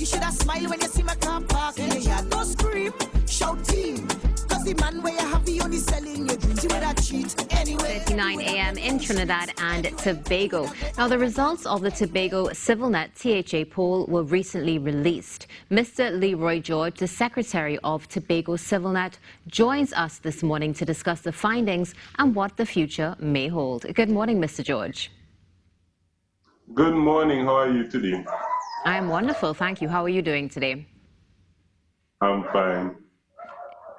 should have smile when you see my car park in the yard. Don't scream, shout team. Cause the man where you have the only selling your dreams, you better cheat anyway. 39 a.m. in Trinidad and Tobago. Now, the results of the Tobago CivilNet THA poll were recently released. Mr. Leroy George, the Secretary of Tobago CivilNet, joins us this morning to discuss the findings and what the future may hold. Good morning, Mr. George. Good morning. How are you today? I am wonderful, thank you. How are you doing today? I'm fine.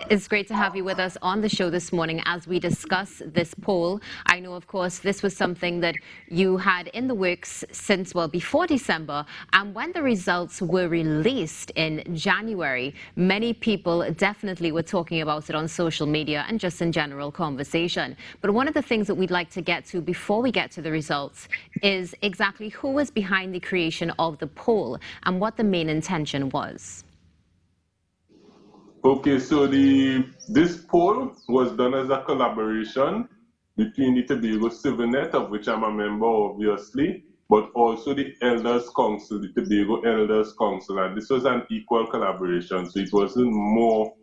It's great to have you with us on the show this morning as we discuss this poll. I know, of course, this was something that you had in the works since, well, before December. And when the results were released in January, many people definitely were talking about it on social media and just in general conversation. But one of the things that we'd like to get to before we get to the results is exactly who was behind the creation of the poll and what the main intention was. Okay, so this poll was done as a collaboration between the Tobago CivilNet, of which I'm a member, obviously, but also the Elders Council, the Tobago Elders Council, and this was an equal collaboration, so it wasn't more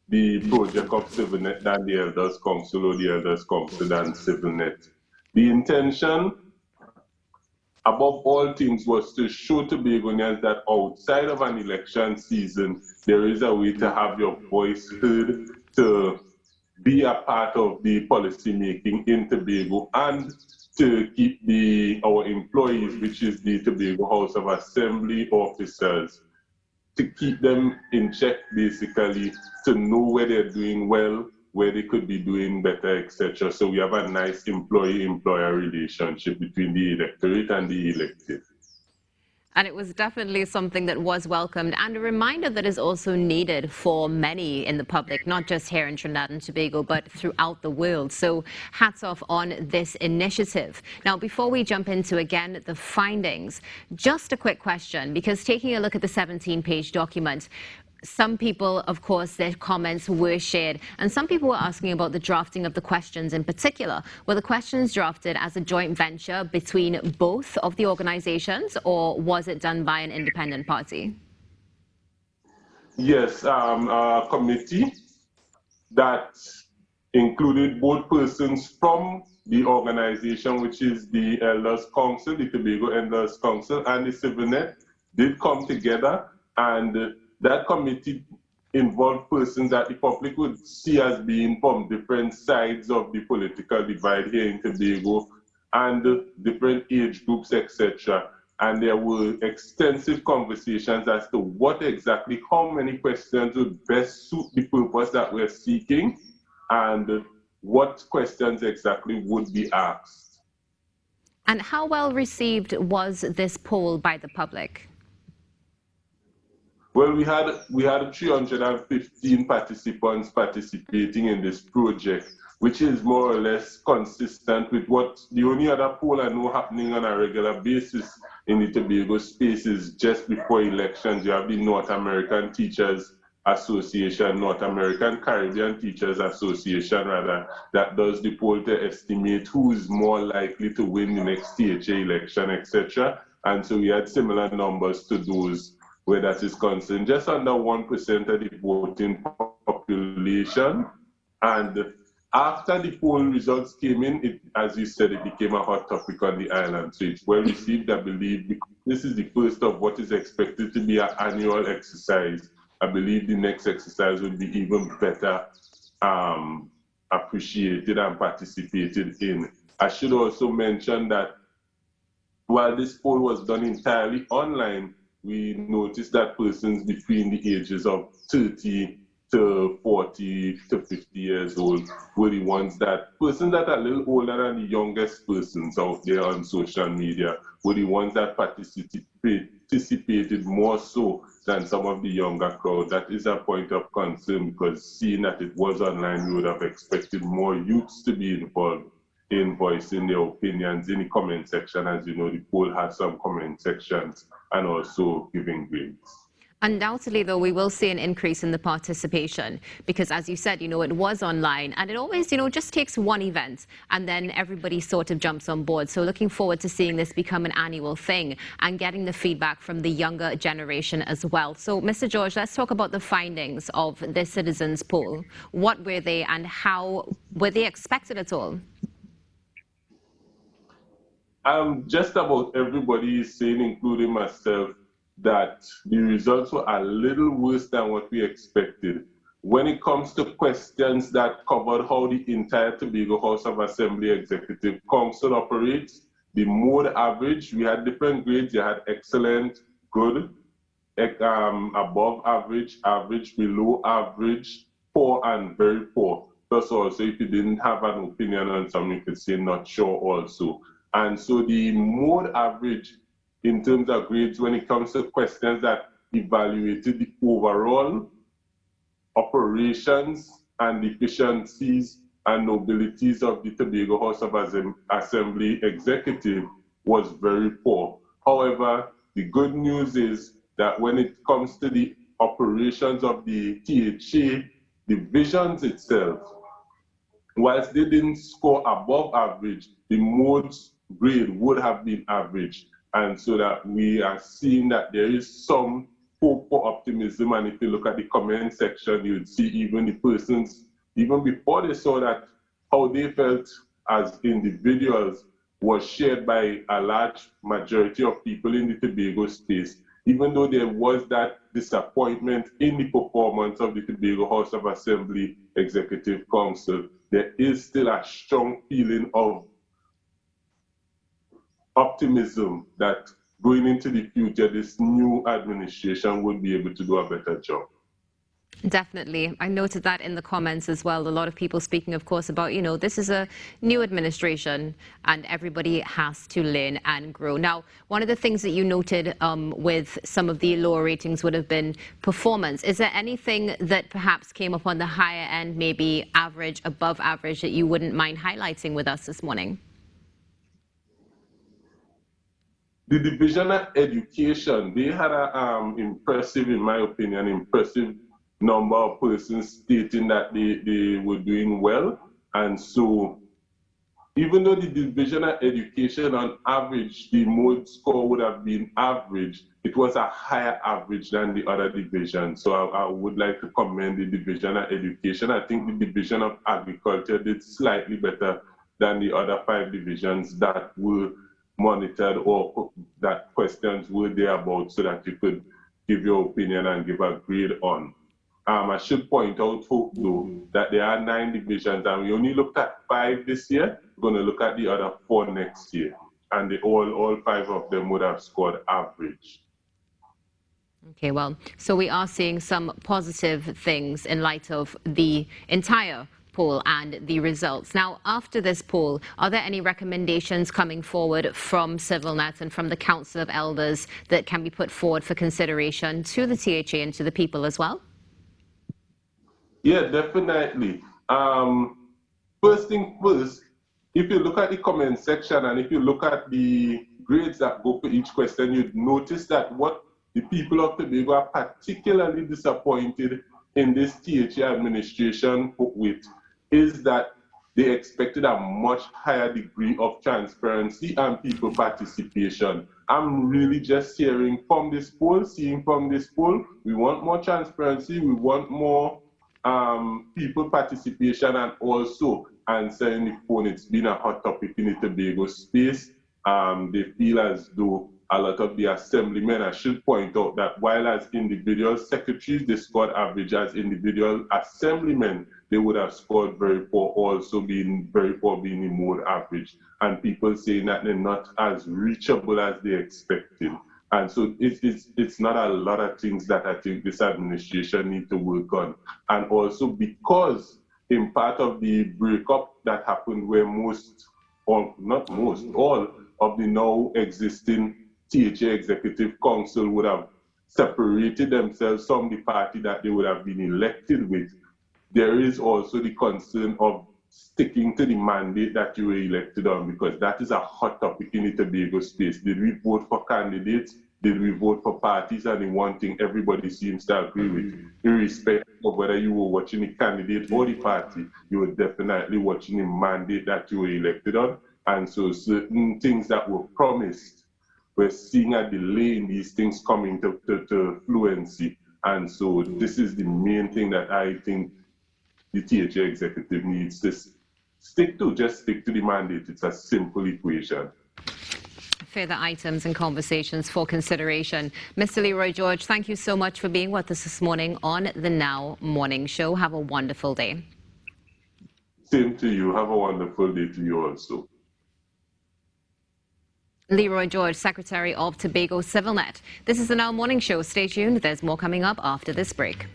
the project of CivilNet than the Elders Council or the Elders Council than CivilNet. The intention, above all things, was to show Tobagonians that outside of an election season, there is a way to have your voice heard, to be a part of the policy making in Tobago, and to keep our employees, which is the Tobago House of Assembly officers, to keep them in check, basically, to know where they're doing well, where they could be doing better, etc. So we have a nice employee-employer relationship between the electorate and the elected. And it was definitely something that was welcomed and a reminder that is also needed for many in the public, not just here in Trinidad and Tobago, but throughout the world. So hats off on this initiative. Now, before we jump into, again, the findings, just a quick question, because taking a look at the 17-page document, some people, of course, their comments were shared, and some people were asking about the drafting of the questions in particular. Were the questions drafted as a joint venture between both of the organizations, or was it done by an independent party? Yes, a committee that included both persons from the organization, which is the Elders Council, the Tobago Elders Council, and the CivilNet did come together, and that committee involved persons that the public would see as being from different sides of the political divide here in Tobago and different age groups, etc. And there were extensive conversations as to what exactly, how many questions would best suit the purpose that we're seeking, and what questions exactly would be asked. And how well received was this poll by the public? Well, we had 315 participants participating in this project, which is more or less consistent with what the only other poll I know happening on a regular basis in the Tobago space is just before elections. You have the North American Teachers Association, North American Caribbean Teachers Association, rather, that does the poll to estimate who is more likely to win the next THA election, etc. And so we had similar numbers to those where that is concerned, just under 1% of the voting population. And after the poll results came in, as you said, it became a hot topic on the island. So it's well received, I believe, because this is the first of what is expected to be an annual exercise. I believe the next exercise will be even better appreciated and participated in. I should also mention that while this poll was done entirely online, we noticed that persons between the ages of 30 to 40 to 50 years old were the ones persons that are a little older than the youngest persons out there on social media were the ones that participated more so than some of the younger crowd. That is a point of concern, because seeing that it was online, we would have expected more youths to be involved in voicing their opinions in the comment section. As you know, the poll has some comment sections, and also giving grades. Undoubtedly, though, we will see an increase in the participation because, as you said, it was online, and it always, just takes one event and then everybody sort of jumps on board. So looking forward to seeing this become an annual thing and getting the feedback from the younger generation as well. So, Mr. George, let's talk about the findings of this citizens poll. What were they and how were they expected at all? Just about everybody is saying, including myself, that the results were a little worse than what we expected. When it comes to questions that covered how the entire Tobago House of Assembly Executive Council operates, the mode average, we had different grades. You had excellent, good, above average, average, below average, poor, and very poor. Plus also, if you didn't have an opinion on something, you could say not sure also. And so the mode average in terms of grades when it comes to questions that evaluated the overall operations and efficiencies and nobilities of the Tobago House of Assembly Executive was very poor. However, the good news is that when it comes to the operations of the THA divisions itself, whilst they didn't score above average, the mode's grade would have been average. And so that we are seeing that there is some hope for optimism. And if you look at the comment section, you'd see even the persons, even before they saw that, how they felt as individuals was shared by a large majority of people in the Tobago space. Even though there was that disappointment in the performance of the Tobago House of Assembly Executive Council, there is still a strong feeling of optimism that going into the future, this new administration would be able to do a better job. Definitely. I noted that in the comments as well. A lot of people speaking, of course, about, this is a new administration and everybody has to learn and grow. Now, one of the things that you noted with some of the lower ratings would have been performance. Is there anything that perhaps came up on the higher end, maybe average, above average, that you wouldn't mind highlighting with us this morning? The Division of Education, they had an impressive, in my opinion, impressive number of persons stating that they were doing well. And so even though the Division of Education on average, the mode score would have been average, it was a higher average than the other divisions. So I would like to commend the Division of Education. I think the Division of Agriculture did slightly better than the other 5 divisions that were monitored or that questions were there about so that you could give your opinion and give a grade on. I should point out, though, that there are 9 divisions and we only looked at 5 this year. We're going to look at the other 4 next year. And all 5 of them would have scored average. Okay, well, so we are seeing some positive things in light of the entire poll and the results. Now, after this poll, are there any recommendations coming forward from CivilNet and from the Council of Elders that can be put forward for consideration to the THA and to the people as well? Yeah, definitely. First thing first, if you look at the comment section and if you look at the grades that go for each question, you'd notice that what the people of Tobago are particularly disappointed in this THA administration with is that they expected a much higher degree of transparency and people participation. I'm really just hearing from this poll, seeing from this poll, we want more transparency, we want more people participation, and also answering the phone. It's been a hot topic in the Tobago space. They feel as though a lot of the assemblymen, I should point out that while as individual secretaries they scored average, as individual assemblymen they would have scored very poor, also being very poor, being in mode average, and people saying that they're not as reachable as they expected. And so it's not a lot of things that I think this administration needs to work on. And also because in part of the breakup that happened where most, or not most, all of the now existing THA Executive Council would have separated themselves from the party that they would have been elected with, there is also the concern of sticking to the mandate that you were elected on, because that is a hot topic in the Tobago space. Did we vote for candidates did we vote for parties? And the one thing everybody seems to agree with, irrespective of whether you were watching the candidate or the party, you were definitely watching the mandate that you were elected on. And so certain things that were promised, we're seeing a delay in these things coming to fluency. And so this is the main thing that I think the THA executive needs to stick to. Just stick to the mandate. It's a simple equation. Further items and conversations for consideration. Mr. Leroy George, thank you so much for being with us this morning on the Now Morning Show. Have a wonderful day. Same to you. Have a wonderful day to you also. Leroy George, Secretary of Tobago CivilNet. This is the Now Morning Show. Stay tuned. There's more coming up after this break.